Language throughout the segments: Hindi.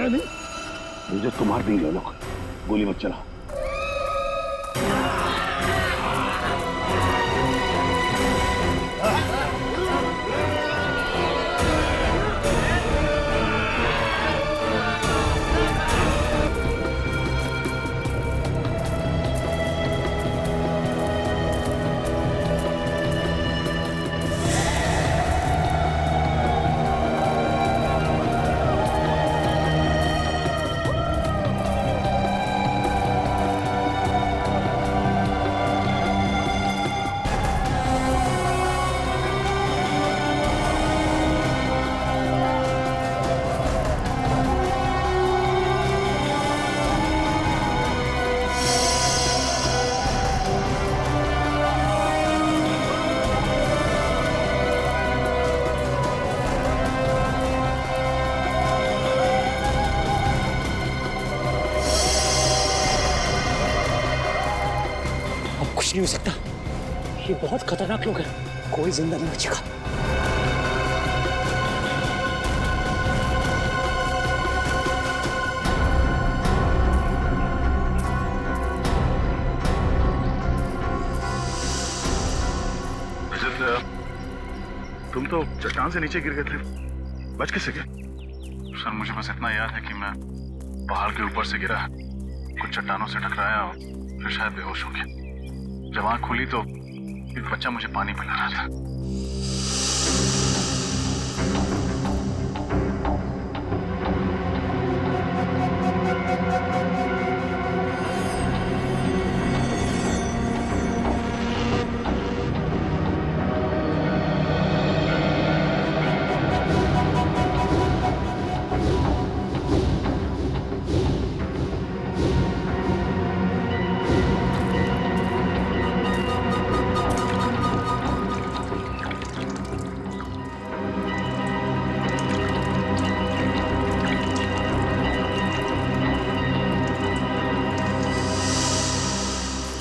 बताया नहीं? इज्जत को मार देंगे लोग, गोली मत चला। कुछ नहीं हो सकता, ये बहुत खतरनाक लोग हैं, कोई जिंदा नहीं बचेगा। तुम तो चट्टान से नीचे गिर गए थे, बच कैसे गए? सर मुझे बस इतना याद है कि मैं पहाड़ के ऊपर से गिरा, कुछ चट्टानों से टकराया और फिर शायद बेहोश हो गया। जब आंख खुली तो एक बच्चा मुझे पानी पिला रहा था।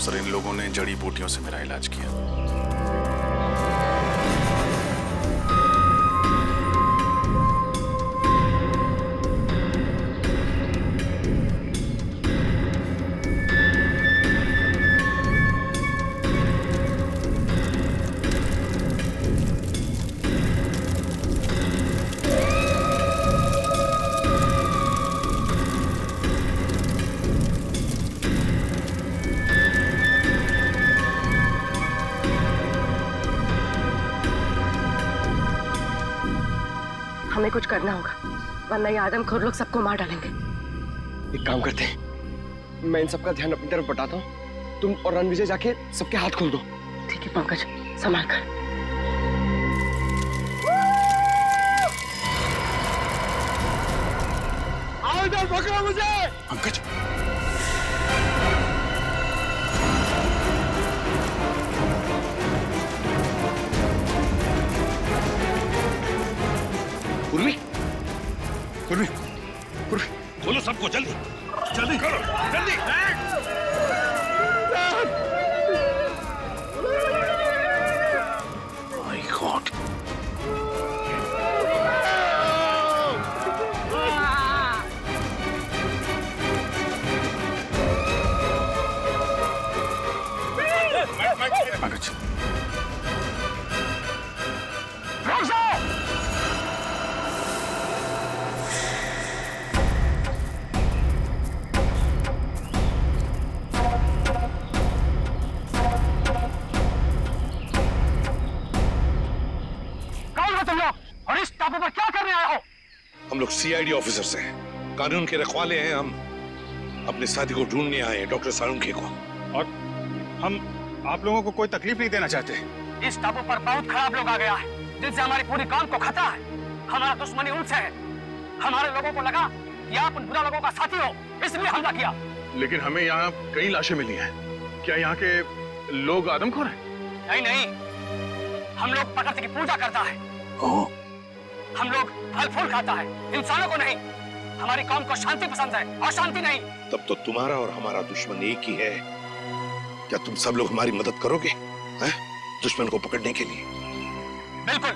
सर इन लोगों ने जड़ी बूटियों से मेरा इलाज किया। हमें कुछ करना होगा, वरना ये आदमखोर लोग सबको मार डालेंगे। एक काम करते हैं, मैं इन सबका ध्यान अपनी तरफ बटाता हूँ, तुम और रणविजय जाके सबके हाथ खोल दो। ठीक है पंकज, संभाल कर। आओ इधर, पकड़ो मुझे। पंकज पूर्वी, पूर्वी, पूर्वी, खोलो सबको जल्दी जल्दी करो जल्दी। माय गॉड, पंकज हम लोग सीआईडी ऑफिसर्स हैं, कानून के रखवाले हैं। हम अपने साथी को ढूंढने आए हैं, डॉक्टर सारुंखे को। और हम आप लोगों को कोई तकलीफ नहीं देना चाहते। इस टापू पर बहुत खराब लोग आ गया है, जिनसे हमारी पूरी कौम को खतरा है। हमारा दुश्मनी उनसे है। हमारे लोगों को लगा कि आप उन बुरा लोगों का साथी हो, इसलिए हमला किया। लेकिन हमें यहाँ कई लाशें मिली हैं। क्या यहाँ के लोग आदमखोर हैं? नहीं नहीं, हम लोग प्रकृति की पूजा करता है। हम लोग फल फूल खाता है, इंसानों को नहीं। हमारी कौम को शांति पसंद है और शांति नहीं। तब तो तुम्हारा और हमारा दुश्मन एक ही है। क्या तुम सब लोग हमारी मदद करोगे हैं? दुश्मन को पकड़ने के लिए? बिल्कुल।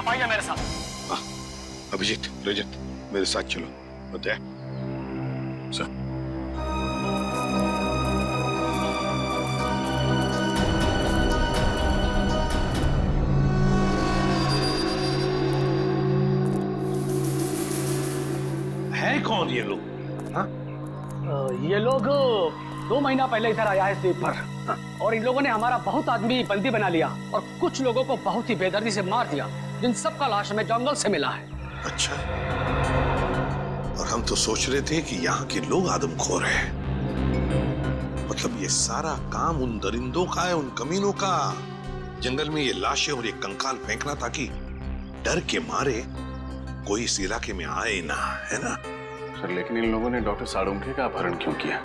आप आइए मेरे साथ। अभिजीत, रजत, मेरे साथ चलो। बताया सर। है कौन ये लोग? ये लोग 2 महीना पहले इधर आया है द्वीप पर, और इन लोगों ने हमारा बहुत आदमी बंदी बना लिया और कुछ लोगों को बहुत ही बेदर्दी से मार दिया, जिन सबका लाश हमें जंगल से मिला है। अच्छा, और हम तो सोच रहे थे कि यहाँ के लोग आदमखोर हैं। मतलब ये सारा काम उन दरिंदों का है, उन कमीनों का। जंगल में ये लाशें और ये कंकाल फेंकना ताकि डर के मारे कोई इस इलाके में आए ना, है ना? सर, लेकिन इन लोगों ने डॉक्टर साळुंखे का अपहरण क्यों किया?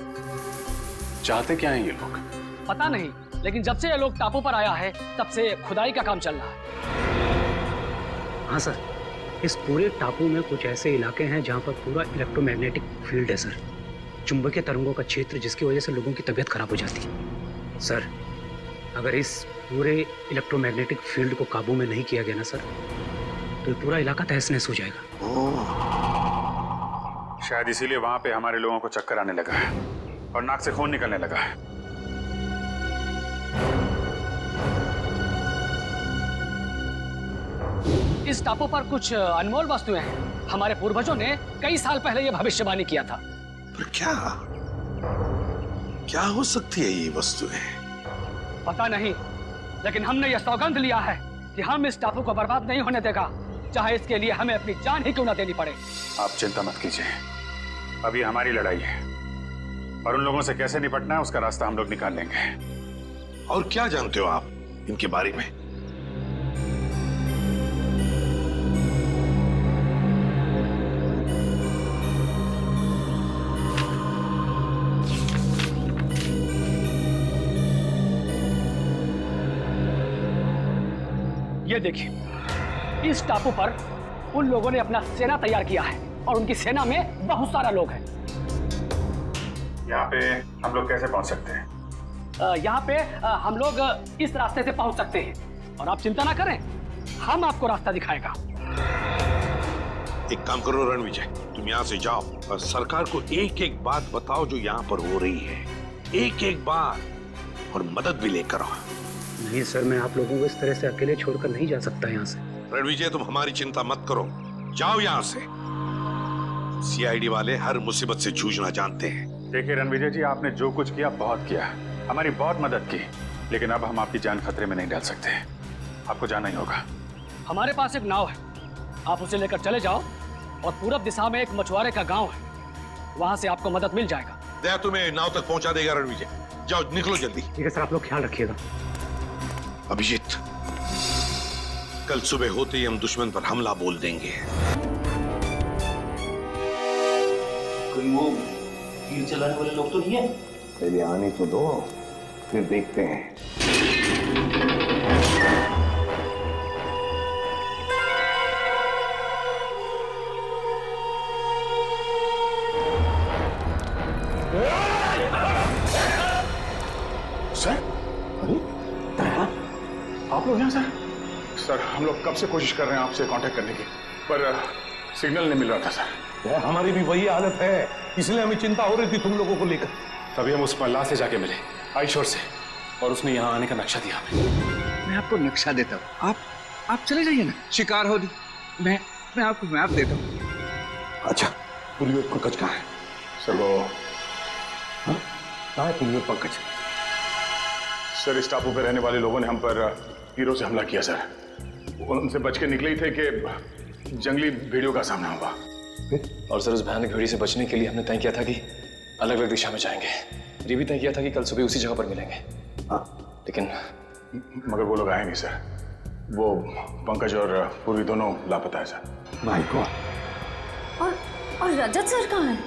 चाहते क्या हैं ये लोग? पता नहीं, लेकिन जब से ये लोग टापू पर आया है तब से खुदाई का काम चल रहा है। हाँ सर, इस पूरे टापू में कुछ ऐसे इलाके हैं जहाँ पर पूरा इलेक्ट्रोमैग्नेटिक फील्ड है सर, चुंबकीय तरंगों का क्षेत्र, जिसकी वजह से लोगों की तबीयत खराब हो जाती है। सर, अगर इस पूरे इलेक्ट्रोमैग्नेटिक फील्ड को काबू में नहीं किया गया ना सर, तो पूरा इलाका तहस नहस हो जाएगा। शायद इसीलिए वहां पे हमारे लोगों को चक्कर आने लगा है और नाक से खून निकलने लगा है। इस टापू पर कुछ अनमोल वस्तुएं हैं। हमारे पूर्वजों ने कई साल पहले ये भविष्यवाणी किया था। पर क्या हो सकती है ये वस्तुएं? पता नहीं, लेकिन हमने यह सौगंध लिया है कि हम इस टापू को बर्बाद नहीं होने देगा, चाहे इसके लिए हमें अपनी जान ही क्यों ना देनी पड़े। आप चिंता मत कीजिए, अभी हमारी लड़ाई है और उन लोगों से कैसे निपटना है उसका रास्ता हम लोग निकाल लेंगे। और क्या जानते हो आप इनके बारे में? ये देखिए, इस टापू पर उन लोगों ने अपना सेना तैयार किया है और उनकी सेना में बहुत सारा लोग हैं। यहाँ पे हम लोग कैसे पहुंच सकते हैं? यहाँ पे हम लोग इस रास्ते से पहुंच सकते हैं, और आप चिंता ना करें, हम आपको रास्ता दिखाएगा। एक काम करो रणविजय, तुम यहाँ से जाओ और सरकार को एक एक बात बताओ जो यहाँ पर हो रही है, एक एक बात, और मदद भी लेकर आओ। नहीं सर, मैं आप लोगों को इस तरह से अकेले छोड़कर नहीं जा सकता यहाँ से। रणविजय, तुम हमारी चिंता मत करो, जाओ यहाँ से। सीआईडी वाले हर मुसीबत से जूझना जानते हैं। देखिए रणविजय जी, आपने जो कुछ किया बहुत किया, हमारी बहुत मदद की, लेकिन अब हम आपकी जान खतरे में नहीं डाल सकते। आपको जाना ही होगा। हमारे पास एक नाव है, आप उसे लेकर चले जाओ, और पूरब दिशा में एक मछुआरे का गांव है, वहां से आपको मदद मिल जाएगा। दया तुम्हें नाव तक पहुंचा देगा रणविजय, जाओ निकलो जल्दी। ठीक है सर, आप लोग ख्याल रखिएगा। अभिजीत, कल सुबह होते ही हम दुश्मन पर हमला बोल देंगे। कोई वो तीर चलाने वाले लोग तो नहीं है? पहले आने तो दो, फिर देखते हैं। सर, अरे आप लोग यहाँ सर? सर, हम लोग कब से कोशिश कर रहे हैं आपसे कांटेक्ट करने की, पर सिग्नल नहीं मिल रहा था सर। हमारी भी वही हालत है, इसलिए हमें चिंता हो रही थी तुम लोगों को लेकर। तभी हम उस मल्लाह से जाके मिले आईशोर से, और उसने यहाँ आने का नक्शा दिया हमें। मैं आपको नक्शा देता हूँ, आप चले जाइए ना, शिकार हो दी, मैं आपको मैप देता हूँ। अच्छा, पुलिस पंकज कहाँ है? सर वो कहाँ है पुलिस पंकज? सर, इस टापू पे रहने वाले लोगों ने हम पर हीरो से हमला किया सर। उनसे बच के निकले ही थे कि जंगली भेड़ियों का सामना हुआ। और सर, उस भयानक भेड़ी से बचने के लिए हमने तय किया था कि अलग अलग दिशा में जाएंगे। ये भी तय किया था कि कल सुबह उसी जगह पर मिलेंगे। लेकिन मगर वो लोग आए नहीं सर। वो पंकज और पूर्वी दोनों लापता है सर। My God. और रजत सर कहाँ है?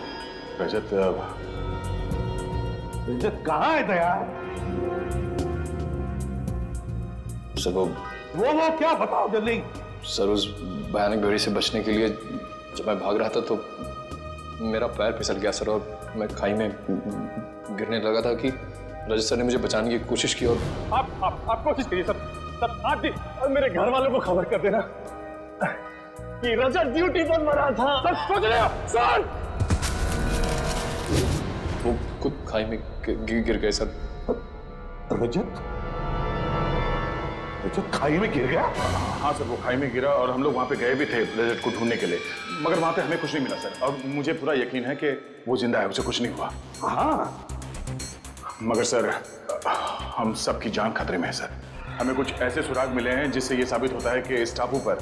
रजत कहाँ है दया? सर वो क्या बताओ जल्दी। सर, उस भयानक भेड़ी से बचने के लिए जब मैं भाग रहा था तो मेरा पैर फिसल गया सर, और मैं खाई में गिरने लगा था कि रजत सर ने मुझे बचाने की कोशिश की। और आप कोशिश करिए सर, आप भी और मेरे घर वालों को खबर कर देना। कि रजत ड्यूटी पर मरा था। सर सोच रहे हो सर? वो खुद खाई में गिर गए सर। रजत खाई में गिर गया? हाँ सर, वो खाई में गिरा और हम लोग वहाँ पे गए भी थे रजत को ढूंढने के लिए, मगर वहाँ पे हमें कुछ नहीं मिला सर। और मुझे पूरा यकीन है कि वो जिंदा है, उसे कुछ नहीं हुआ। हाँ, मगर सर हम सबकी जान खतरे में है सर। हमें कुछ ऐसे सुराग मिले हैं जिससे ये साबित होता है कि इस टापू पर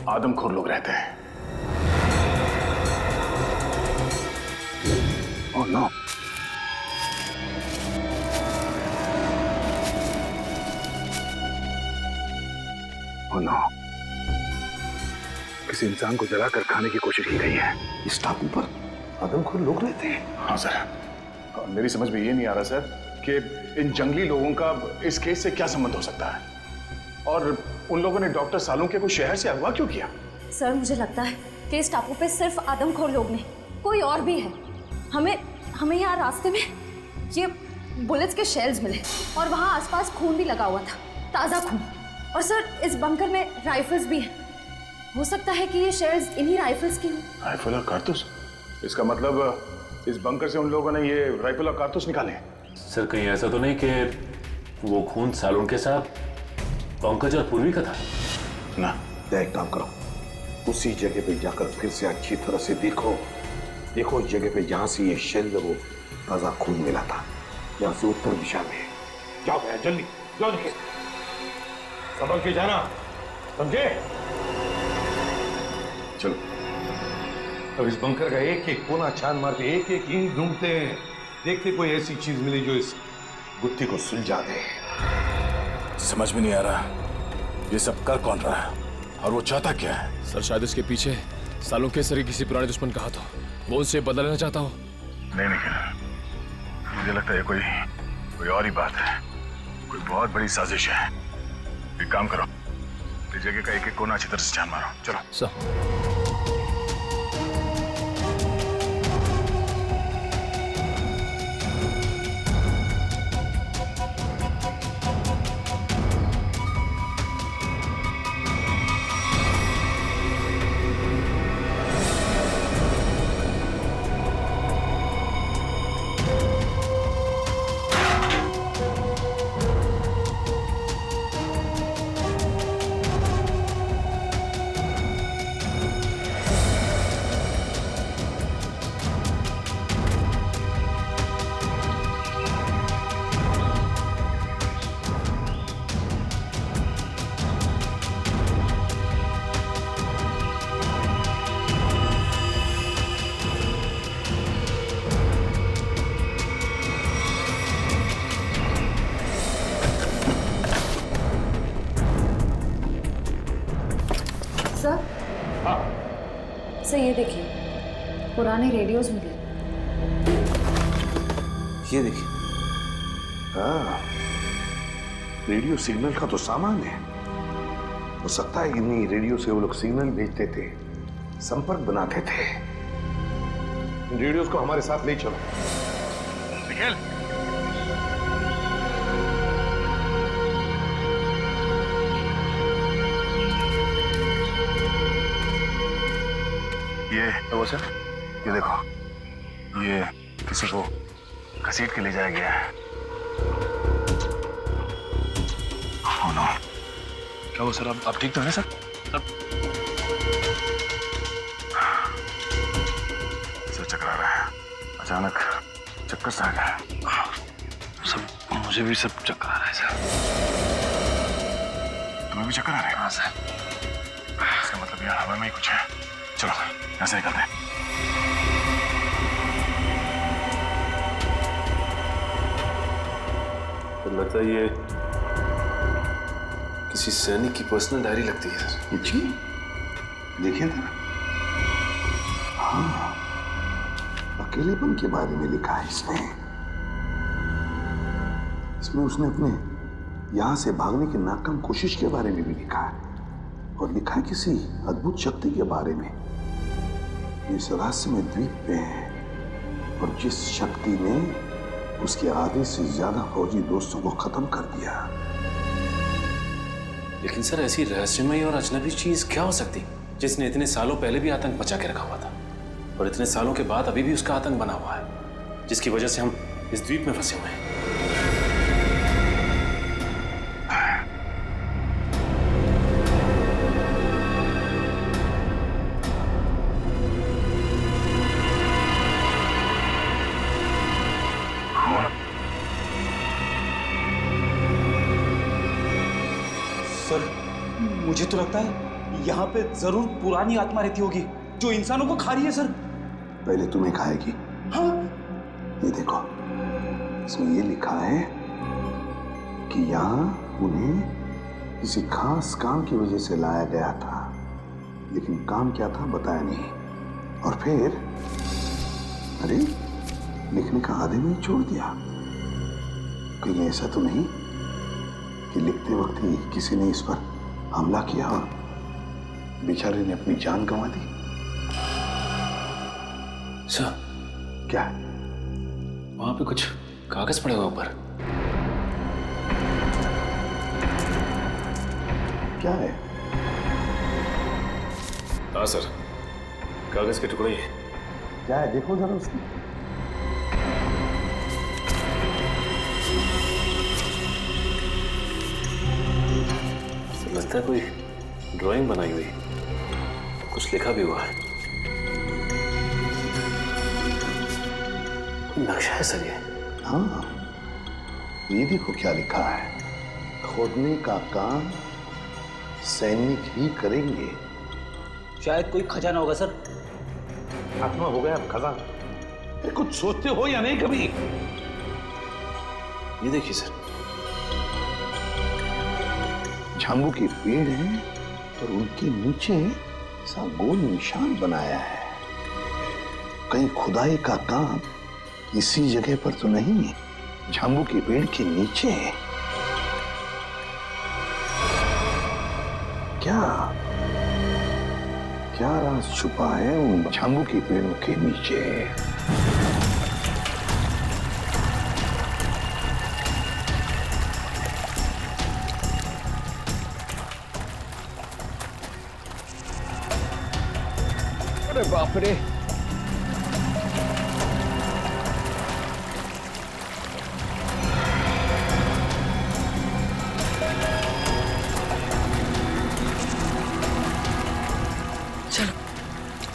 आदमखोर लोग रहते हैं। Oh no. ओह नो, किसी इंसान को जलाकर खाने की कोशिश की गई है। इस टापू पर आदमखोर लोग रहते हैं? हाँ सर, मेरी समझ में ये नहीं आ रहा सर कि इन जंगली लोगों का इस केस से क्या संबंध हो सकता है, और उन लोगों ने डॉक्टर सालुंके को शहर से अगवा क्यों किया? सर मुझे लगता है कि इस टापू पे सिर्फ आदमखोर लोग नहीं, कोई और भी है। हमें यहाँ रास्ते में ये बुलेट्स के शेल्स मिले और वहाँ आसपास खून भी लगा हुआ था, ताज़ा खून। और सर इस बंकर में राइफल्स भी हैं। हो सकता है कि ये शेल्स इन्हीं राइफल्स की हों। राइफल और कारतूस? इसका मतलब इस बंकर से उन लोगों ने ये राइफल और कारतूस निकाले? सर कहीं ऐसा तो नहीं कि वो खून सालून के साथ पंकज और पूर्वी का था? ना। एक काम करो, उसी जगह पे जाकर फिर से अच्छी तरह से देखो उस जगह पे जहां से ये शेल वो ताजा खून मिला था, यहाँ से उत्तर दिशा में। जाओ भैया जल्दी जाओ, देखिए संभल के जाना, समझे? चलो अब इस बंकर का एक एक कोना छान मारते, एक एक ईंट ढूंढते हैं, देखते कोई ऐसी चीज मिले जो इस गुत्थी को सुलझा दे। समझ में नहीं आ रहा ये सब कर कौन रहा है और वो चाहता क्या है? सर शायद इसके पीछे सालों के सरी किसी पुराने दुश्मन का हाथ हो, वो उनसे बदला लेना चाहता हो। नहीं निखिल, मुझे लगता है कोई और ही बात है, कोई बहुत बड़ी साजिश है। एक काम करो, इस जगह का एक एक कोना अच्छी तरह से छान मारो। चलो सर। सर ये देखिए, पुराने रेडियोज मिले। ये देखिए, हाँ, रेडियो सिग्नल का तो सामान है। हो सकता है इन्हीं रेडियो से वो लोग सिग्नल भेजते थे, संपर्क बनाते थे। इन रेडियोज को हमारे साथ ले चलो। निखिल, ये वो सर, ये देखो, ये किसी को घसीट के ले जाया गया है। Oh no. क्या वो सर, आप ठीक तो हैं सर? सर चकरा रहा है, अचानक चक्कर सा आ गया। सब मुझे भी सब चक्कर आ रहा है सर। तुम्हें भी चक्कर आ रहे हैं? हाँ सर। इसका मतलब यहाँ हवा में ही कुछ है। चलो यहाँ से निकलते हैं। तो लगता है ये किसी सैनिक की पर्सनल डायरी लगती है सर। जी देखिए ना, हाँ, अकेलेपन के बारे में लिखा है इसमें उसने अपने यहां से भागने की नाकाम कोशिश के बारे में भी लिखा है, और लिखा है किसी अद्भुत शक्ति के बारे में इस रहस्यमय द्वीप पे है, और जिस शक्ति ने उसके आधे से ज्यादा फौजी दोस्तों को खत्म कर दिया। लेकिन सर ऐसी रहस्यमयी और अजनबी चीज क्या हो सकती? जिसने इतने सालों पहले भी आतंक बचा के रखा हुआ था और इतने सालों के बाद अभी भी उसका आतंक बना हुआ है, जिसकी वजह से हम इस द्वीप में फंसे हुए हैं। सर, मुझे तो लगता है यहाँ पे जरूर पुरानी आत्मा रहती होगी जो इंसानों को खा रही है सर। पहले तुम्हें खाएगी। हाँ? ये देखो, इसमें ये लिखा है कि यहाँ उन्हें किसी खास काम की वजह से लाया गया था, लेकिन काम क्या था बताया नहीं। और फिर अरे लिखने का आधे में ही छोड़ दिया। कहीं ऐसा तो नहीं कि लिखते वक्त ही किसी ने इस पर हमला किया और बेचारे ने अपनी जान गंवा दी? सर, क्या? वहां पे कुछ कागज पड़े हुए ऊपर। क्या है? हाँ सर, कागज के टुकड़े। क्या है देखो जरा उसमें। लगता है कोई ड्राइंग बनाई हुई, कुछ लिखा भी हुआ है। नक्शा है सर ये। हाँ, ये देखो क्या लिखा है। खोदने का काम सैनिक ही करेंगे। शायद कोई खजाना होगा सर। आत्मा हो गया खजाना। कुछ सोचते हो या नहीं कभी? ये देखिए सर, झांबू के पेड़ हैं और उनके नीचे सा गोल निशान बनाया है। कहीं खुदाई का काम इसी जगह पर तो नहीं है, झांबू के पेड़ के नीचे है। क्या क्या राज छुपा है उन झांबू के पेड़ों के नीचे? अरे बाप रे, चलो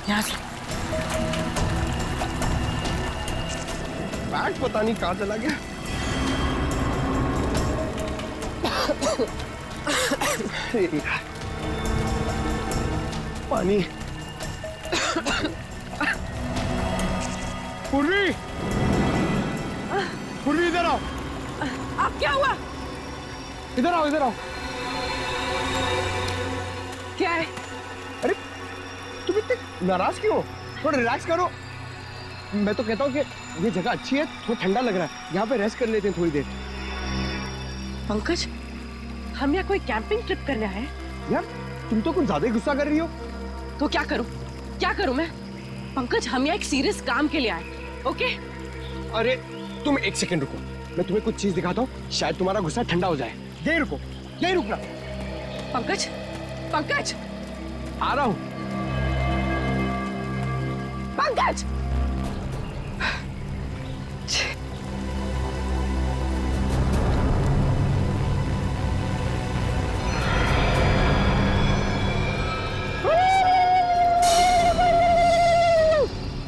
यहाँ से। बैग पता नहीं कहाँ चला गया। पानी। पूर्वी, पूर्वी इधर आओ। अब क्या हुआ? इधर आओ, इधर आओ। क्या है? अरे तुम इतने नाराज क्यों हो? थोड़ा रिलैक्स करो। मैं तो कहता हूँ कि ये जगह अच्छी है, थोड़ा ठंडा लग रहा है, यहाँ पे रेस्ट कर लेते हैं थोड़ी देर। पंकज, हम यहाँ कोई कैंपिंग ट्रिप करने आए हैं? यार तुम तो कुछ ज्यादा ही गुस्सा कर रही हो। तो क्या करूं? क्या करूं मैं? पंकज, हम यहाँ एक सीरियस काम के लिए आए, ओके? अरे तुम एक सेकंड रुको, मैं तुम्हें कुछ चीज दिखाता हूँ, शायद तुम्हारा गुस्सा ठंडा हो जाए। यही रुको, यही रुकना। पंकज, पंकज, आ रहा हूँ। Pankaj!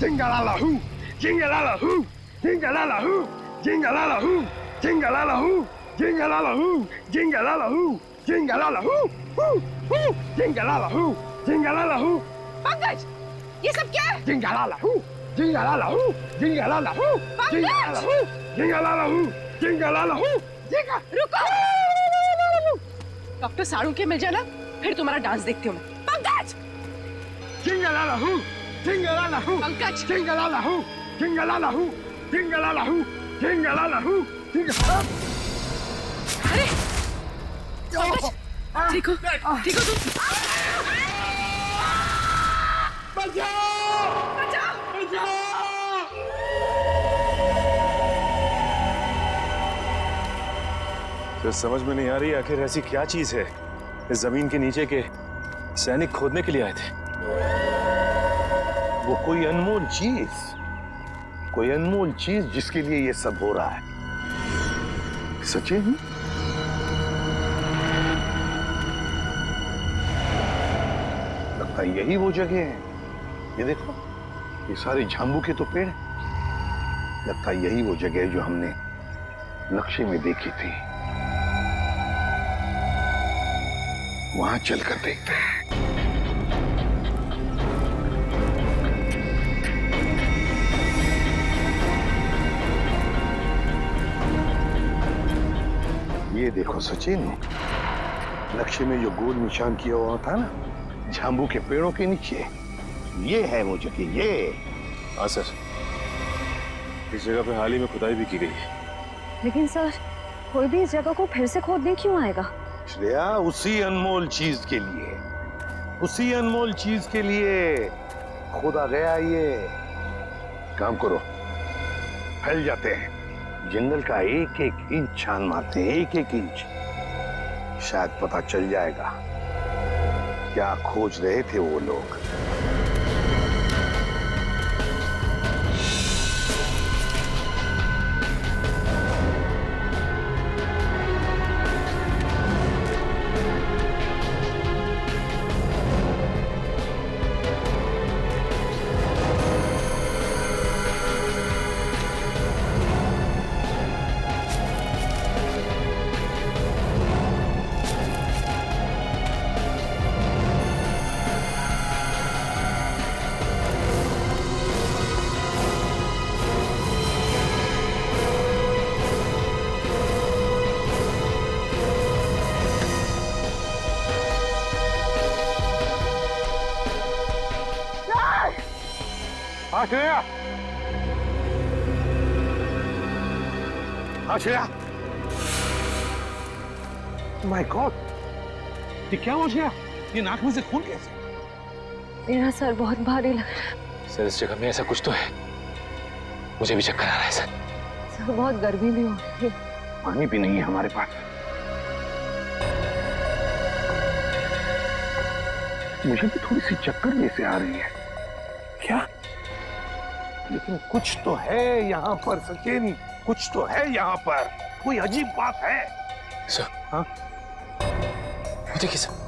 Jingalala-hoo, jingalala-hoo, jingalala-hoo, jingalala-hoo, jingalala-hoo, jingalala-hoo, jingalala-hoo, jingalala-hoo, hoo, hoo, jingalala-hoo, jingalala-hoo. Pankaj, ये सब क्या है? Jingalala-hoo, jingalala-hoo, jingalala-hoo, jingalala-hoo, jingalala-hoo, jingalala-hoo, रुको! डॉक्टर साड़ू के मिल जाना, फिर तुम्हारा डांस देखती हूँ मैं। Pankaj! Jingalala-hoo, jingalala-hoo, Pankaj! jingalala-hoo, jingalala-hoo, jingalala-hoo, jingalala-hoo, jingalala-hoo. अरे! पंकज! ठीक हो तुम? बचाओ! बचाओ! बचाओ! तो समझ में नहीं आ रही आखिर ऐसी क्या चीज है इस जमीन के नीचे के सैनिक खोदने के लिए आए थे। वो कोई अनमोल चीज जिसके लिए ये सब हो रहा है। सचिन, लगता है यही वो जगह है। ये देखो, ये सारे झांबू के तो पेड़ हैं। लगता है यही वो जगह है जो हमने नक्शे में देखी थी। वहां चलकर देखते हैं। ये देखो सचिन, नक्शे में जो गोल निशान किया हुआ था ना झांबू के पेड़ों के नीचे, ये है वो जगह। ये हाँ सर, इस जगह पे हाल ही में खुदाई भी की गई है। लेकिन सर, कोई भी इस जगह को फिर से खोदने क्यों आएगा? श्रेया, उसी अनमोल चीज के लिए खोदा गया। ये काम करो, फैल जाते हैं, जंगल का एक एक इंच छान मारते हैं, एक एक इंच। शायद पता चल जाएगा क्या खोज रहे थे वो लोग। श्रेया, श्रेया, माय गॉड, ये क्या हो गया? ये नाक में से खून कैसे? मेरा सर बहुत भारी लग रहा है। सर, इस जगह में ऐसा कुछ तो है। मुझे भी चक्कर आ रहा है सर। सर, बहुत गर्मी भी हो रही है। पानी भी नहीं है हमारे पास। मुझे भी थोड़ी सी चक्कर जैसे आ रही है। क्या? लेकिन कुछ तो है यहाँ पर सचिन, कुछ तो है यहाँ पर। कोई अजीब बात है। सर, हाँ, देखिए सर,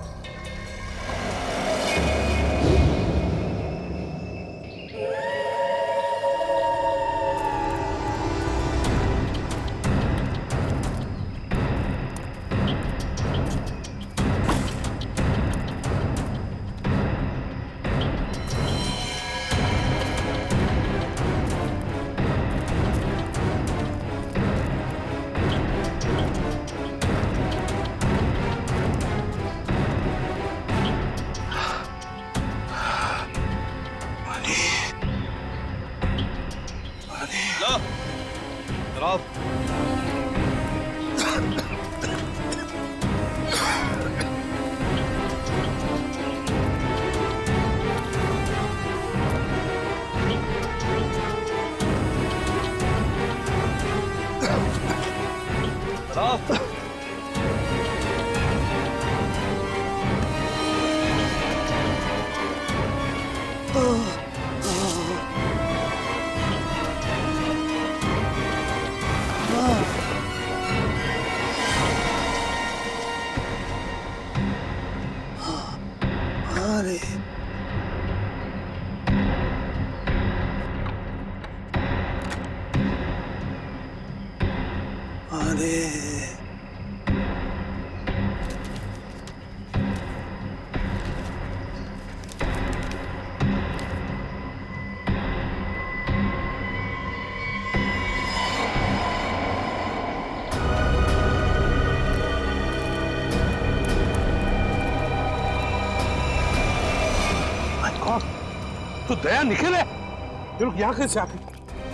तो दया निखिल है। ये लोग यहाँ कैसे आते?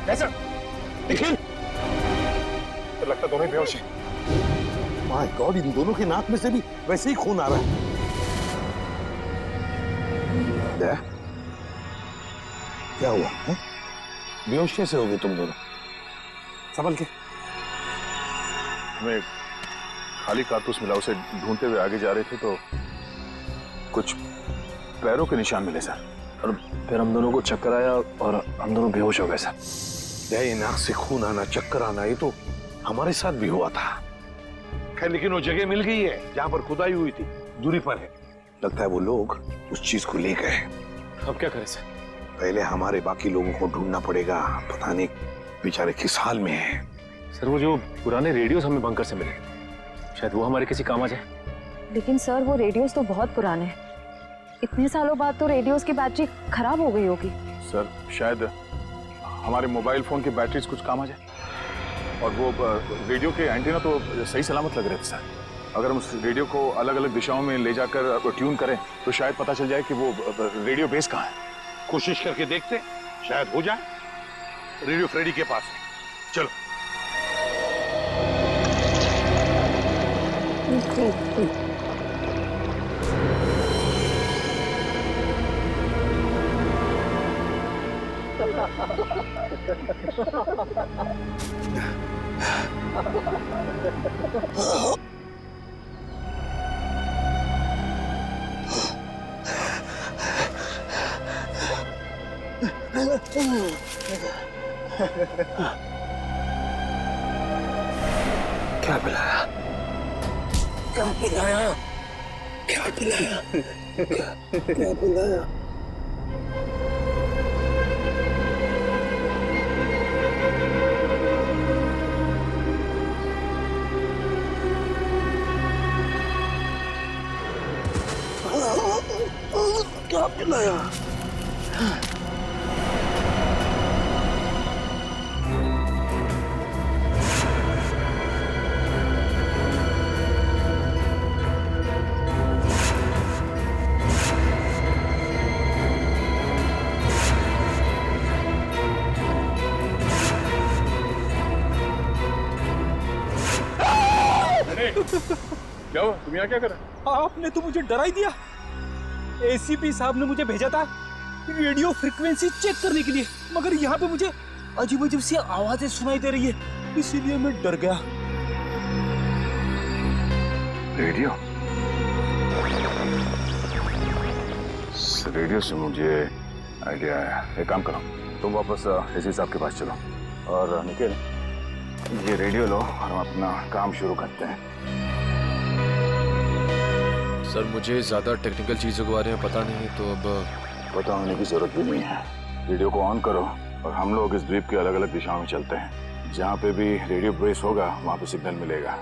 कैसे? निखिल, तो लगता दोनों ही बेहोश हैं। माय गॉड, इन दोनों की नाक में से भी वैसे ही खून आ रहा है। दया, क्या हुआ है? बेहोश कैसे हो गए तुम दोनों? संभल के। हमें खाली कारतूस मिला, उसे ढूंढते हुए आगे जा रहे थे तो कुछ पैरों के निशान मिले सर। और फिर हम दोनों को चक्कर आया और हम दोनों बेहोश हो गए सर। ये नाक से खून आना, चक्कर आना, ये तो हमारे साथ भी हुआ था। खैर लेकिन वो जगह मिल गई है जहां पर खुदाई हुई थी, दूरी पर है। लगता है वो लोग उस चीज को ले गए। अब क्या करें सर? पहले हमारे बाकी लोगों को ढूंढना पड़ेगा, पता नहीं बेचारे किस हाल में हैं। सर वो जो पुराने रेडियोस हमें बंकर से मिले, शायद वो हमारे किसी काम आ जाए। लेकिन सर वो रेडियोस तो बहुत पुराने हैं। इतने सालों बाद तो रेडियोस की बैटरी खराब हो गई होगी। सर शायद हमारे मोबाइल फोन की बैटरीज कुछ काम आ जाए। और वो रेडियो के एंटीना तो सही सलामत लग रहे थे सर। अगर हम उस रेडियो को अलग अलग दिशाओं में ले जाकर ट्यून करें तो शायद पता चल जाए कि वो रेडियो बेस कहाँ है। कोशिश करके देखते, शायद हो जाए। रेडियो फ्रेडी के पास है, चलो। क्या पिलाया? क्या पिलाया? क्या पिलाया? क्या पिलाया? क्या पिलाया? क्या हुआ? तुम यहाँ क्या कर रहे हो? आपने तो मुझे डरा ही दिया। एसीपी साहब ने मुझे भेजा था रेडियो फ्रीक्वेंसी चेक करने के लिए, मगर यहाँ पे मुझे अजीब अजीब सी आवाजें सुनाई दे रही है, इसीलिए मैं डर गया। रेडियो? रेडियो से मुझे आइडिया आया। एक काम करो, तुम वापस एसी साहब के पास चलो और निखिल ये रेडियो लो और हम अपना काम शुरू करते हैं। सर मुझे ज्यादा टेक्निकल चीजों के बारे में पता नहीं, तो अब पता होने की जरूरत भी नहीं है। रेडियो को ऑन करो और हम लोग इस द्वीप के अलग अलग दिशाओं में चलते हैं। जहाँ पे भी रेडियो बेस होगा वहाँ पे सिग्नल मिलेगा।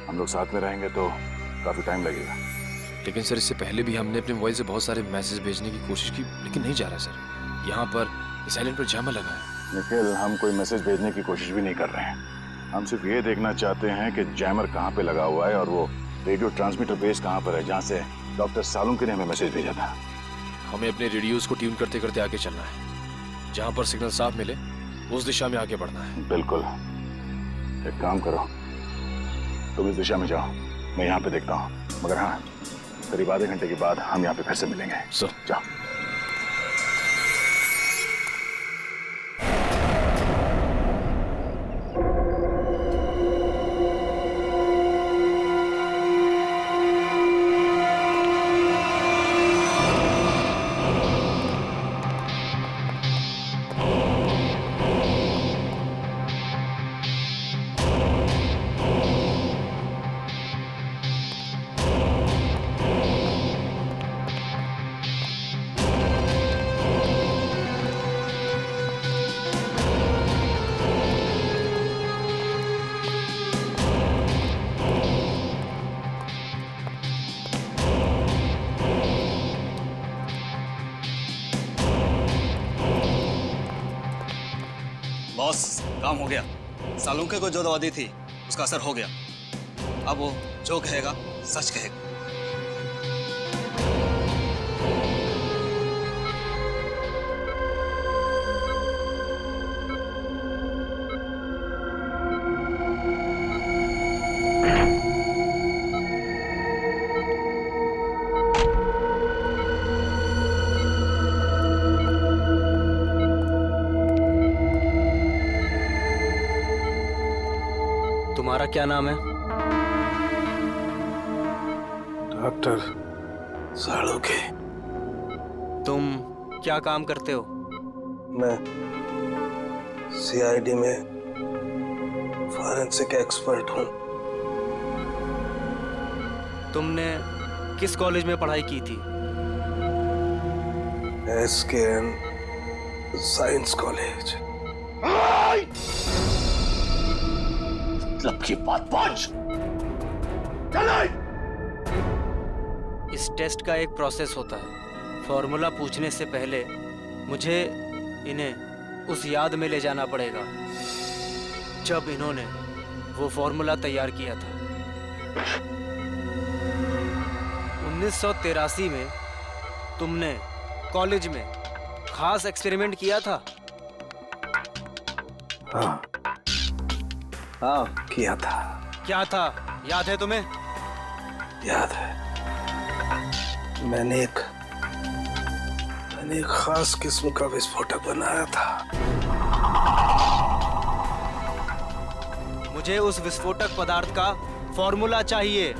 हम लोग साथ में रहेंगे तो काफी टाइम लगेगा। लेकिन सर इससे पहले भी हमने अपने मोबाइल से बहुत सारे मैसेज भेजने की कोशिश की, लेकिन नहीं जा रहा सर। यहाँ पर साइलेंट पर जैमर लगा है। निखिल हम कोई मैसेज भेजने की कोशिश भी नहीं कर रहे हैं। हम सिर्फ ये देखना चाहते हैं कि जैमर कहाँ पे लगा हुआ है और वो रेडियो ट्रांसमीटर बेस कहाँ पर है जहाँ से डॉक्टर सालुंके ने हमें मैसेज भेजा था। हमें अपने रेडियोस को ट्यून करते करते आगे चलना है। जहाँ पर सिग्नल साफ मिले उस दिशा में आगे बढ़ना है। बिल्कुल। एक काम करो, तुम इस दिशा में जाओ, मैं यहाँ पे देखता हूँ। मगर हाँ, करीब आधे घंटे के बाद हम यहाँ पे फिर से मिलेंगे। जाओ। बॉस काम हो गया। सालुंके को जो दवा दी थी उसका असर हो गया। अब वो जो कहेगा सच कहेगा। तुम्हारा क्या नाम है? डॉक्टर सालुंके। तुम क्या काम करते हो? मैं सीआईडी में फॉरेंसिक एक्सपर्ट हूँ। तुमने किस कॉलेज में पढ़ाई की थी? SKN science college. मतलब की बात पहुंच। इस टेस्ट का एक प्रोसेस होता है। फॉर्मूला पूछने से पहले मुझे इन्हें उस याद में ले जाना पड़ेगा जब इन्होंने वो फॉर्मूला तैयार किया था। 1983 में तुमने कॉलेज में खास एक्सपेरिमेंट किया था। हाँ किया था। क्या था, याद है तुम्हें? याद है। मैंने एक खास किस्म का विस्फोटक बनाया था। मुझे उस विस्फोटक पदार्थ का फॉर्मूला चाहिए।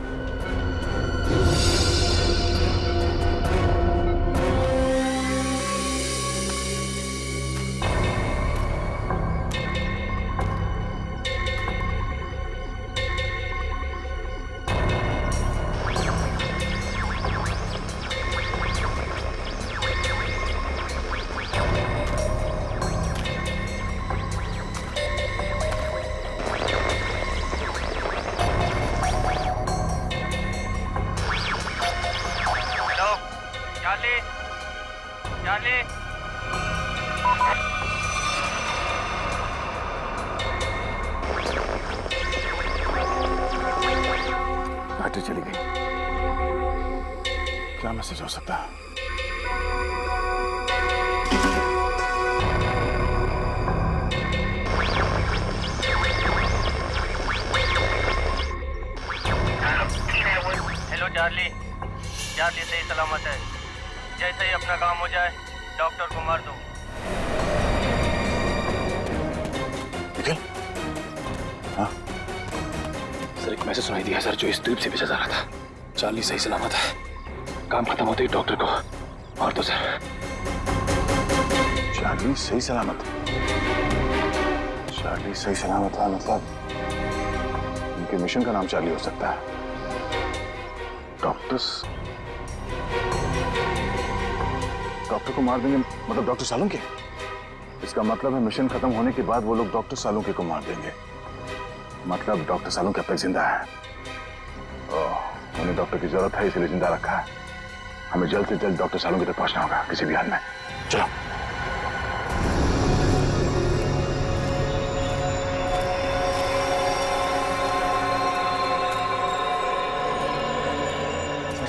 बैटरी चली गई। क्या मैसेज हो सकता है? हेलो चार्ली, चार्ली सही सलामत है। जैसे ही अपना काम हो जाए डॉक्टर को मार दो। हाँ सर, एक मैसेज सुनाई दिया सर, जो इस द्वीप से भेजा जा रहा था। चार्ली सही सलामत है। काम खत्म होते ही डॉक्टर को मार दो सर। चार्ली सही सलामत? चार्ली सही सलामत है मतलब उनके मिशन का नाम चार्ली हो सकता है। डॉक्टर को मार देंगे मतलब डॉक्टर सालुंके? इसका मतलब है मिशन खत्म होने के बाद वो लोग डॉक्टर सालुंके को मार देंगे। मतलब डॉक्टर सालुंके अब तक जिंदा है। उन्हें डॉक्टर की जरूरत है इसलिए जिंदा रखा है। हमें जल्द से जल्द डॉक्टर सालुंके तक पहुंचना होगा किसी भी हाल में। चलो।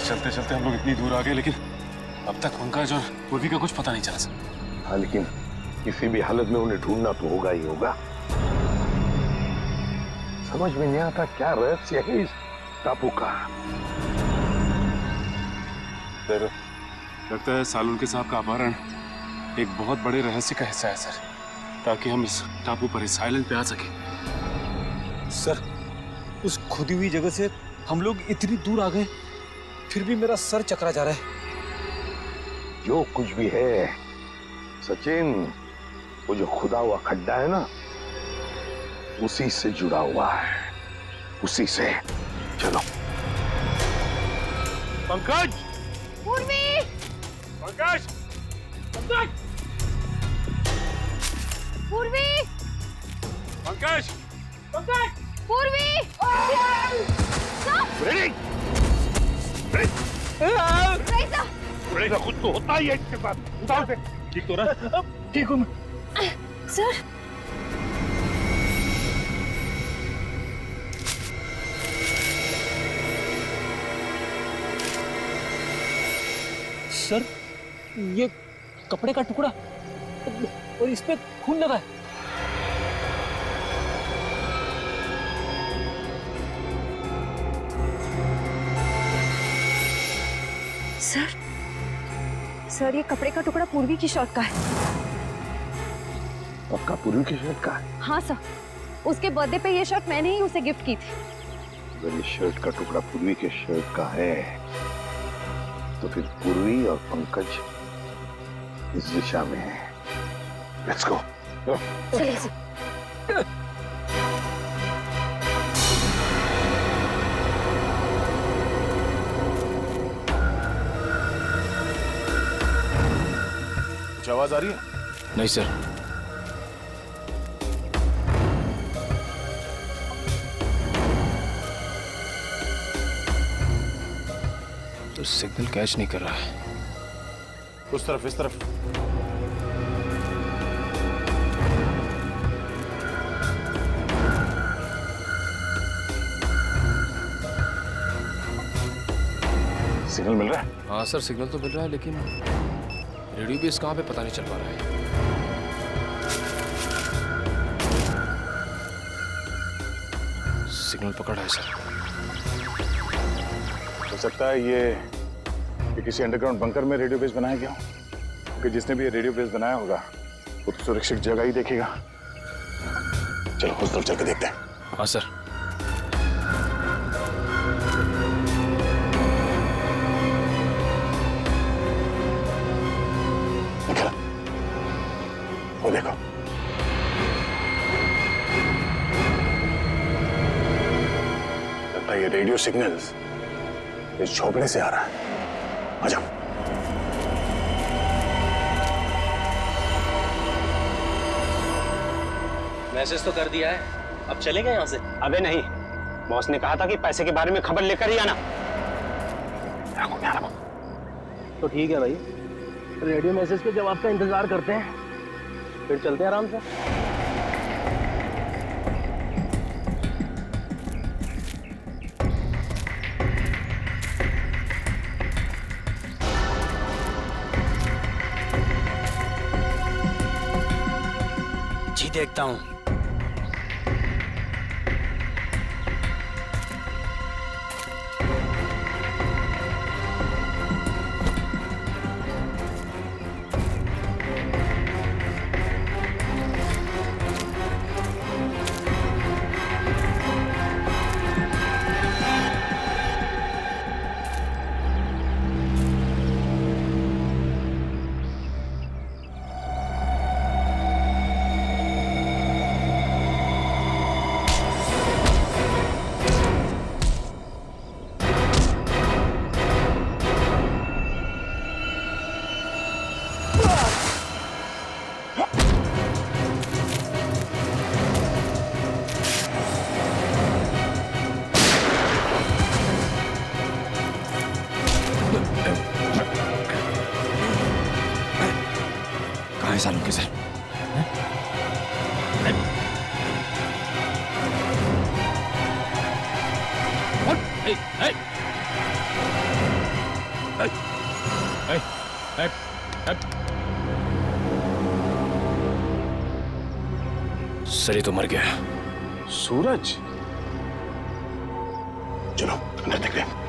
चलते चलते हम लोग इतनी दूर आ गए, लेकिन अब तक पंकज और पूर्वी का कुछ पता नहीं चला सर। हाँ, लेकिन किसी भी हालत में उन्हें ढूंढना तो होगा ही होगा। समझ में नहीं आता क्या रहस्य है इस टापू का। सर, लगता है सालुंके साहब का अपहरण एक बहुत बड़े रहस्य का हिस्सा है सर, ताकि हम इस टापू पर, इस आइलैंड पे आ सके। सर, उस खुदी हुई जगह से हम लोग इतनी दूर आ गए, फिर भी मेरा सर चकरा जा रहा है। जो कुछ भी है सचिन, वो जो खुदा हुआ खड्डा है ना, उसी से जुड़ा हुआ है, उसी से। चलो। पंकज! पूर्वी! पंकज! पंकज! पूर्वी! पंकज! पंकज! पूर्वी! खुद तो होता ही है इसके साथ। उठाओ से। ठीक तो रहा? ठीक हूँ मैं। सर, सर, ये कपड़े का टुकड़ा और इस पे खून लगा है। सर, ये कपड़े का टुकड़ा पूर्वी की शर्ट का है। पक्का पूर्वी की शर्ट का है? हाँ सर, उसके बर्थडे पे ये शर्ट मैंने ही उसे गिफ्ट की थी। अगर ये शर्ट का टुकड़ा पूर्वी के शर्ट का है तो फिर पूर्वी और पंकज इस दिशा में है। Let's go. चलिए सर। कुछ आवाज आ रही है? नहीं सर। तो सिग्नल कैच नहीं कर रहा है। उस तरफ, इस तरफ। सिग्नल मिल रहा है? हाँ सर, सिग्नल तो मिल रहा है, लेकिन रेडियो बेस कहाँ पे पता नहीं चल पा रहा है। सिग्नल पकड़ा है सर। हो सकता है ये किसी अंडरग्राउंड बंकर में रेडियो बेस बनाया गया हो, क्योंकि जिसने भी ये रेडियो बेस बनाया होगा वो तो सुरक्षित जगह ही देखेगा। चलो उस तरफ चल के देखते हैं। हाँ सर। निकला, वो देखो। लगता है ये रेडियो सिग्नल्स इस झोपड़े से आ रहा है। आ जाओ। मैसेज तो कर दिया है, अब चलेंगे यहाँ से? अबे नहीं, बॉस ने कहा था कि पैसे के बारे में खबर लेकर ही आना। तो ठीक है भाई, रेडियो मैसेज के जवाब का इंतजार करते हैं, फिर चलते हैं आराम से। जी देखता हूँ। कहाँ है सालों के सर? सर ये तो मर गया। सूरज, चलो अंदर देखते हैं।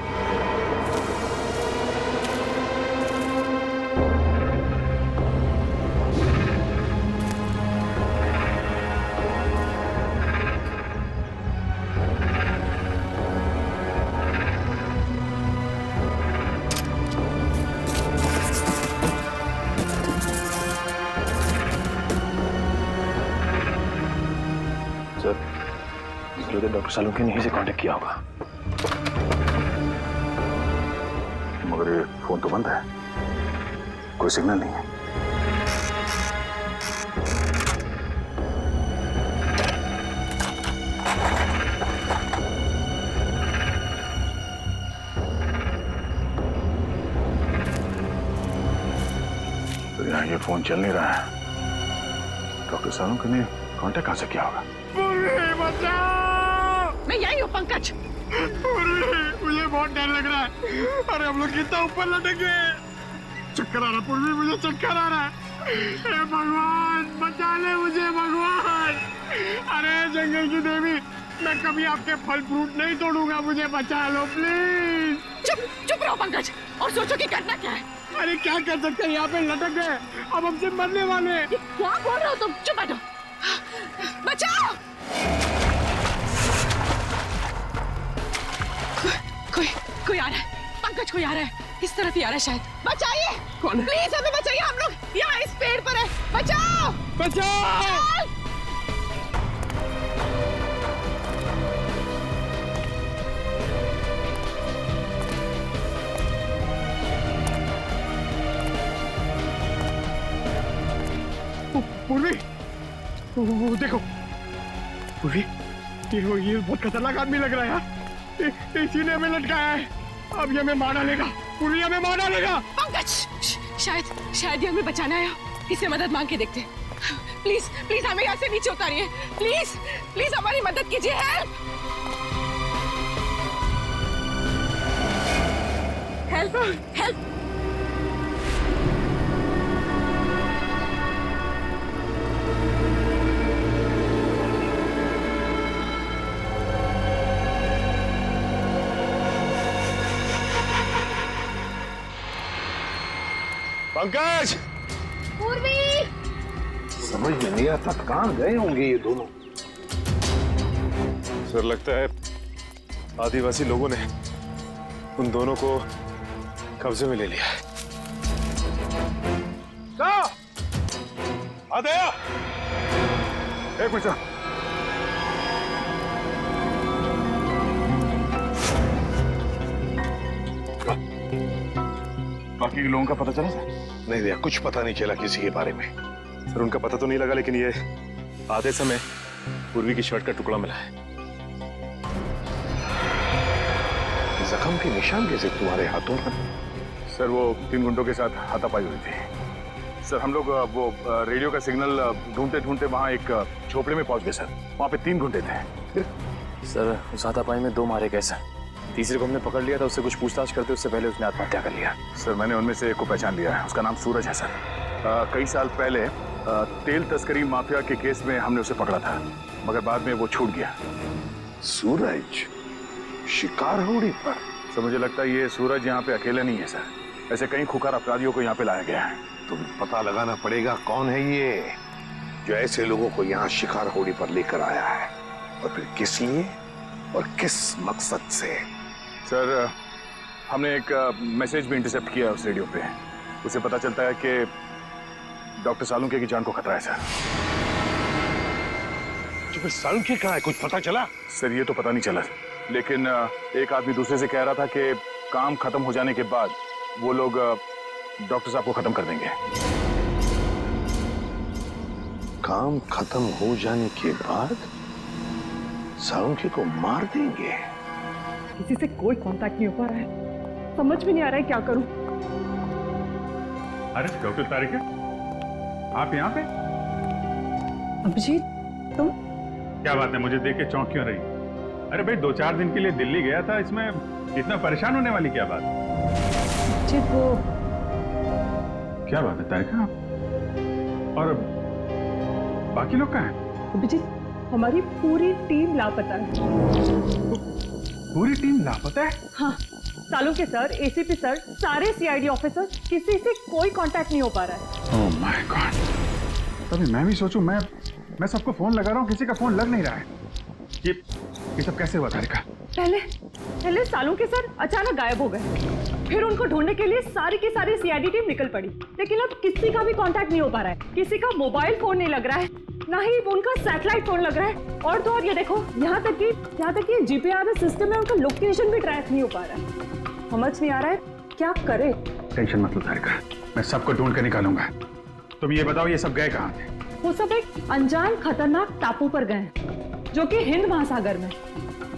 डॉक्टर सालुंके ने यहीं से कांटेक्ट किया होगा। मगर ये फोन तो बंद है, कोई सिग्नल नहीं है। तो यहाँ ये फोन चल नहीं रहा है। डॉक्टर सालुंके ने कांटेक्ट कहाँ से किया होगा? मैं यही हूँ पंकज। मुझे बहुत डर लग रहा है। अरे हम लोग कितना ऊपर लटके। चक्कर आ रहा पूर्वी, मुझे चक्कर आ रहा है। हे भगवान बचा ले मुझे भगवान। अरे जंगल की देवी, मैं कभी आपके फल फ्रूट नहीं तोड़ूंगा, मुझे बचा लो प्लीज। चुप चुप रहो पंकज और सोचो कि करना क्या है। अरे क्या कर सकते हैं, यहाँ पे लटक गए, अब हमसे मरने वाले। क्या बोल रहे हो तुम? चुप बैठो। बचाओ। कोई कोई आ रहा है पंकज, कोई आ रहा है। इस तरफ ही आ रहा है शायद। बचाइए! कौन है? प्लीज हमें बचाइए, हम लोग यहाँ इस पेड़ पर है। बचाओ! बचाओ! पूर्वी, वो देखो पूर्वी, ये बहुत खतरनाक आदमी लग रहा है यार। इसी ने हमें लटकाया है। अब ये हमें मार डालेगा। पूर्वी हमें मार डालेगा। पंकज, शायद ये हमें बचाना आया। इससे मदद मांग के देखते। प्लीज प्लीज हमें यहाँ से नीचे उतारिए। प्लीज प्लीज हमारी मदद कीजिए। Help help help. Pankaj! Purvi! समझ में नहीं आता कहाँ गए होंगे ये दोनों। सर लगता है आदिवासी लोगों ने उन दोनों को कब्जे में ले लिया है। आदया! एक मिनट। बाकी के लोगों का पता चला सर? नहीं भैया, कुछ पता नहीं चला किसी के बारे में। सर उनका पता तो नहीं लगा, लेकिन ये आधे समय पूर्वी की शर्ट का टुकड़ा मिला है। जख्म के निशान कैसे तुम्हारे हाथों पर? सर वो 3 गुंडों के साथ हाथापाई हुई थी। सर हम लोग वो रेडियो का सिग्नल ढूंढते ढूंढते वहाँ एक झोपड़े में पहुंच गए सर। वहाँ पे 3 गुंडे थे। सर उस हाथापाई में 2 मारे गए सर। तीसरे को हमने पकड़ लिया था, उससे कुछ पूछताछ करते उससे पहले उसने आत्महत्या कर लिया। सर मैंने उनमें से एक को पहचान लिया है। उसका नाम सूरज है सर। कई साल पहले तेल तस्करी माफिया के केस में हमने उसे पकड़ा था, मगर बाद में वो छूट गया। सूरज शिकार होड़ी पर? सर मुझे लगता है ये सूरज यहाँ पे अकेले नहीं है सर। ऐसे कई खुखार अपराधियों को यहाँ पे लाया गया है। तो पता लगाना पड़ेगा कौन है ये जो ऐसे लोगों को यहाँ शिकार होड़ी पर लेकर आया है, और फिर किस लिए और किस मकसद से। सर हमने एक मैसेज भी इंटरसेप्ट किया उस रेडियो पे। उसे पता चलता है कि डॉक्टर सालुंके की जान को खतरा है सर। तो फिर सालुंके कहाँ है, कुछ पता चला? सर ये तो पता नहीं चला, लेकिन एक आदमी दूसरे से कह रहा था कि काम खत्म हो जाने के बाद वो लोग डॉक्टर साहब को खत्म कर देंगे। काम खत्म हो जाने के बाद सालुंके को मार देंगे? किसी से कोई कांटेक्ट नहीं हो पा रहा है। समझ में नहीं आ रहा है क्या करूं। अरे डॉक्टर तारिका, आप यहाँ पे? अभिजीत तुम? क्या बात है, मुझे देख के चौंक क्यों रही? अरे भाई 2-4 दिन के लिए दिल्ली गया था, इसमें इतना परेशान होने वाली क्या बात? जी वो क्या बात है तारिका? और बाकी लोग कहाँ हैं? अभिजीत हमारी पूरी टीम लापता है। पूरी टीम लापता है? हाँ, सालुंके सर, एसीपी सर, सारे सीआईडी ऑफिसर, किसी से कोई कांटेक्ट नहीं हो पा रहा है। Oh my God! तभी मैं भी सोचूं, मैं सबको फोन लगा रहा हूँ, किसी का फोन लग नहीं रहा है। ये सब कैसे हुआ तारिका? पहले सालुंके सर अचानक गायब हो गए, फिर उनको ढूंढने के लिए सारी की सारी सीआईडी टीम निकल पड़ी, लेकिन अब किसी का भी कांटेक्ट नहीं हो पा रहा है। किसी का मोबाइल फोन नहीं लग रहा है, ना ही उनका सैटेलाइट फोन लग रहा है, और तो और ये देखो यहाँ तक कि जीपीआरएस सिस्टम में उनका लोकेशन भी ट्रैक नहीं हो पा रहा है। समझ नहीं आ रहा है क्या करे। टेंशन मत लो तारिका, मैं सबको ढूंढ कर निकालूंगा। तुम ये बताओ ये सब गए कहाँ थे? वो सब एक अनजान खतरनाक टापू पर गए हैं, जो कि हिंद महासागर में,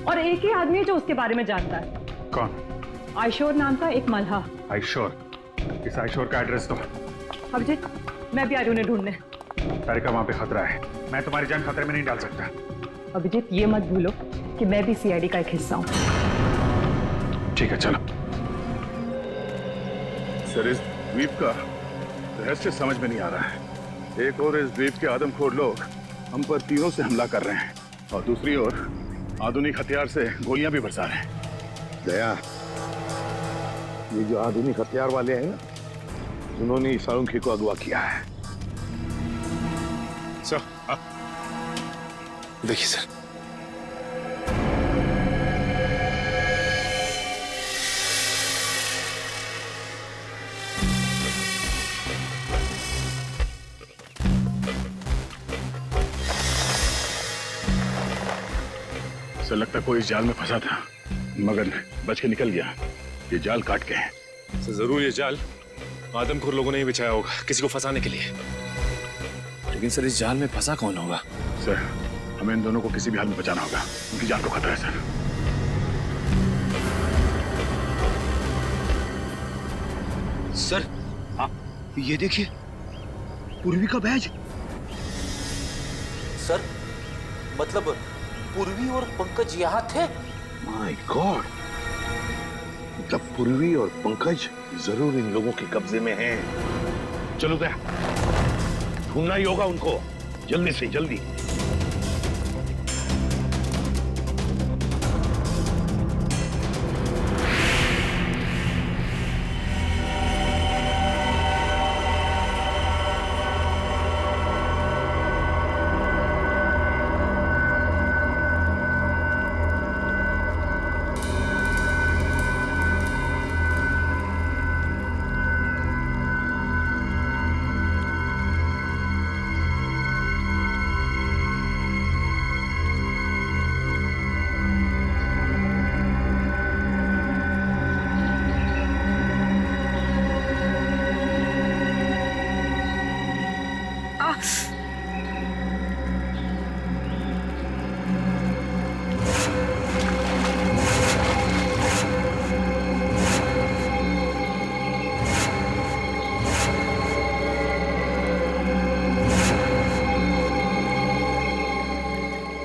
और एक ही आदमी है जो उसके बारे में जानता है। कौन? आयशोर नाम का एक मल्हा। आयशोर? इस आयशोर का एड्रेस दो। अभिजीत मैं भी आ रही हूँ उन्हें ढूंढने। तारिका वहां पे खतरा है, मैं तुम्हारी जान खतरे में नहीं डाल सकता। अभिजीत ये मत भूलो कि मैं भी सीआईडी का एक हिस्सा हूँ। ठीक है चलो। सर इस द्वीप का रहस्य समझ में नहीं आ रहा है। एक और इस द्वीप के आदमखोर लोग हम पर तीरों से हमला कर रहे हैं, और दूसरी ओर आधुनिक हथियार से गोलियां भी बरसा रहे हैं। दया, ये जो आधुनिक हथियार वाले हैं ना, उन्होंने सालुंके को अगवा किया है। सर देखिए सर, तो लगता कोई इस जाल में फंसा था, मगर बच के निकल गया। ये जाल काट के है। जरूर ये जाल आदमखोर लोगों ने ही बिछाया होगा किसी को फंसाने के लिए। लेकिन सर इस जाल में फंसा कौन होगा? सर हमें इन दोनों को किसी भी हाल में बचाना होगा, उनकी जान को खतरा है सर। सर हाँ ये देखिए पूर्वी का बैज। सर मतलब पूर्वी और पंकज यहाँ थे? माय गॉड, मतलब पूर्वी और पंकज जरूर इन लोगों के कब्जे में हैं। चलो क्या ढूंढना ही होगा उनको, जल्दी से जल्दी।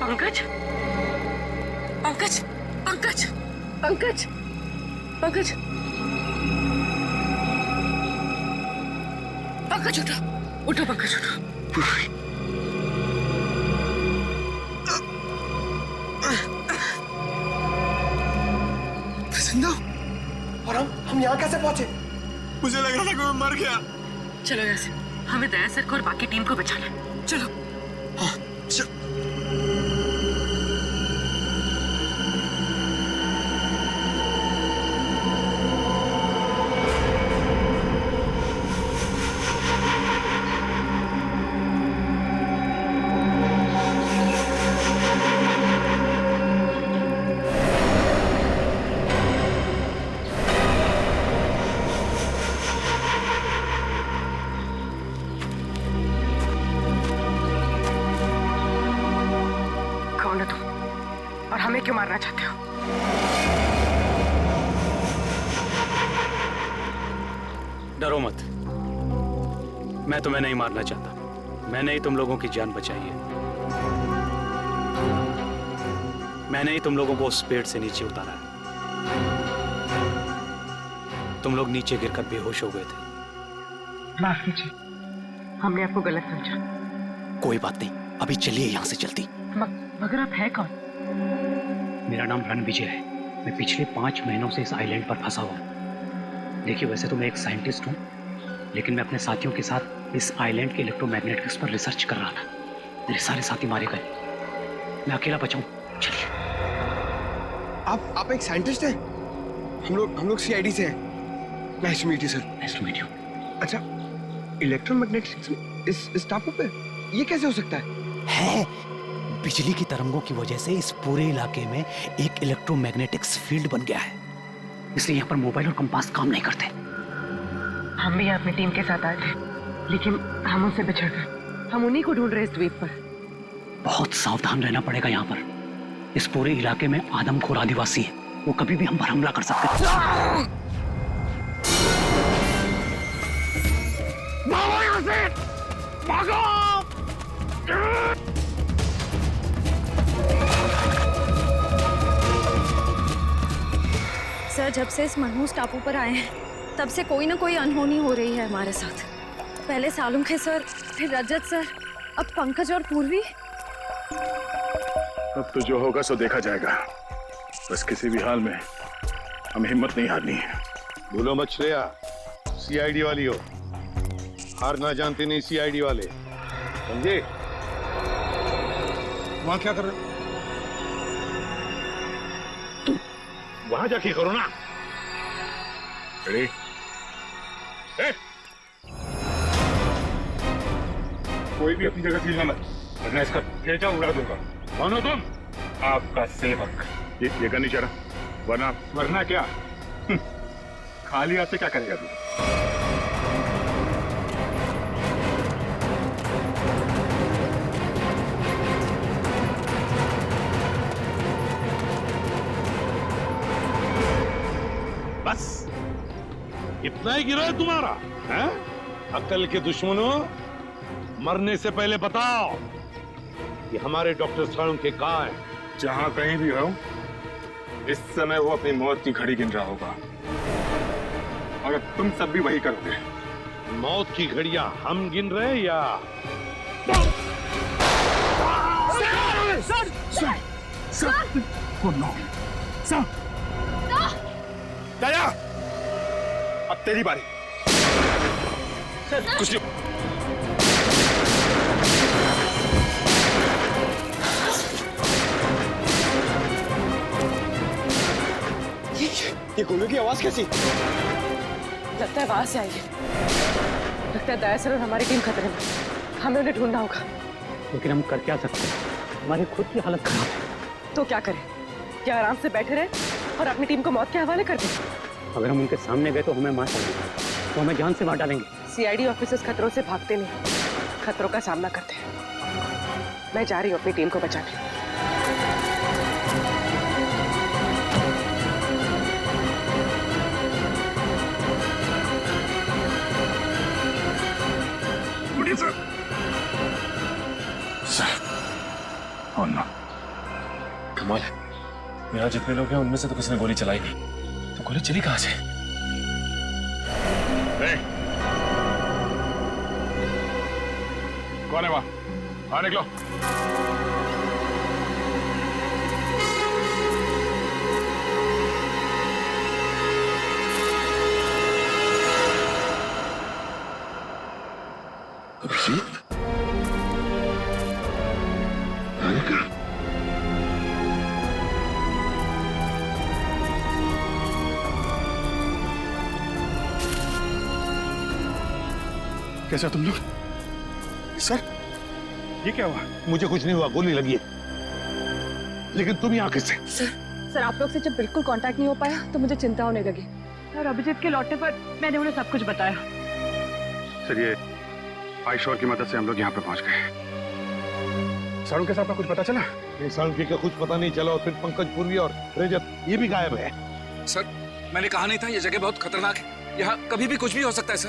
पंकज पंकज पंकज पंकज पंकज पंकज उठो उठो पंकज उठो। जिंदा और हम यहाँ कैसे पहुंचे? मुझे लग रहा था कि मैं मर गया। चलो यहाँ से, हमें दया सर को और बाकी टीम को बचाना है। चलो। हाँ, और हमें क्यों मारना चाहते हो? डरो मत, मैं तुम्हें नहीं मारना चाहता। मैंने ही तुम लोगों की जान बचाई है। मैंने ही तुम लोगों को उस पेड़ से नीचे उतारा है। तुम लोग नीचे गिरकर बेहोश हो गए थे। माफ कीजिए, हमने आपको गलत समझा। कोई बात नहीं, अभी चलिए यहाँ से जल्दी। मगर आप है कौन? मेरा नाम रणविजय है। मैं पिछले 5 महीनों से इस आइलैंड पर फंसा हुआ। देखिए, वैसे तो मैं एक साइंटिस्ट हूँ, लेकिन मैं अपने साथियों के साथ इस आइलैंड के इलेक्ट्रोमैग्नेटिक्स पर रिसर्च कर रहा था। मेरे सारे साथी मारे गए, मैं अकेला बचा हूँ। चलिए। आप एक साइंटिस्ट हैं? हम लोग सीआईडी से हैं। Nice to meet you sir. Nice to meet you. अच्छा, इलेक्ट्रोमैग्नेटिक्स इस टापू पे ये कैसे हो सकता है? बिजली की तरंगों की वजह से इस पूरे इलाके में एक इलेक्ट्रोमैग्नेटिक्स फील्ड बन गया है, इसलिए यहाँ पर मोबाइल और कंपास काम नहीं करते। हम भी अपनी टीम के साथ आए थे, लेकिन हम उनसे बिछड़ गए। हम उन्हीं को ढूंढ रहे इस द्वीप पर। बहुत सावधान रहना पड़ेगा यहाँ पर। इस पूरे इलाके में आदमखोर आदिवासी है, वो कभी भी हम पर हमला कर सकते हैं। भागो यहाँ से! भागो! सर, जब से इस मनहूस टापू पर आए हैं, तब से कोई ना कोई अनहोनी हो रही है हमारे साथ। पहले सालुंखे सर, फिर रजत सर, अब पंकज और पूर्वी। अब तो जो होगा सो देखा जाएगा। बस किसी भी हाल में हमें हिम्मत नहीं हारनी है। भूलो मत श्रेया, सीआईडी वाली हो, हार ना जानते नहीं सीआईडी वाले, समझे? वहां क्या कर रहे हो? तुम वहां जाके करो ना। रेडी? कोई भी अपनी जगह से हिलना मत, वरना इसका फेंचा उड़ा दूंगा। कौन हो तुम? आपका सेवक। ये करनी चाह रहा, वरना क्या? खाली हाथ से क्या करेगा तू? बस इतना ही गिरा है तुम्हारा, हैं? अकल के दुश्मनों, मरने से पहले बताओ कि हमारे डॉक्टर सालुंके के कहाँ है? जहां कहीं भी हो, इस समय वो अपनी मौत की घड़ी गिन रहा होगा। अगर तुम सब भी वही करोगे। मौत की घड़ियां हम गिन रहे या दया, अब तेरी बारी। कुछ नहीं। ये गोलियों की आवाज कैसी? लगता है वहां से आई है। लगता है दया सर और हमारी टीम खतरे में। हमें उन्हें ढूंढना होगा। लेकिन हम कर क्या सकते हैं? हमारी खुद की हालत खराब है। तो क्या करें? क्या आराम से बैठे रहे और अपनी टीम को मौत के हवाले कर दें? अगर हम उनके सामने गए तो हमें मार डालेंगे, तो हमें जान से मार डालेंगे। सीआईडी ऑफिसर्स खतरों से भागते नहीं, खतरों का सामना करते हैं। मैं जा रही हूँ अपनी टीम को बचाने। कमाल है, यहाँ जितने लोग हैं उनमें से तो किसी ने गोली चलाई नहीं, तो गोली चली कहाँ से? कौन है वहां? हाँ, निकलो। अभिषेक, कैसे हो तुम लोग? सर, ये क्या हुआ? मुझे कुछ नहीं हुआ, गोली लगी है। लेकिन तुम यहाँ किससे? सर आप लोग से जब बिल्कुल कांटेक्ट नहीं हो पाया तो मुझे चिंता होने लगी। और अभिजीत के लौटने पर मैंने उन्हें सब कुछ बताया। सर, ये आइशोर की मदद से हम लोग यहाँ पे पहुंच गए। सालुंके साहब का कुछ पता चला? सालुंके का कुछ पता नहीं चला, और फिर पंकज पूर्वी और रजत ये भी गायब है। सर, मैंने कहा नहीं था ये जगह बहुत खतरनाक है, यहाँ कभी भी कुछ भी हो सकता है सर।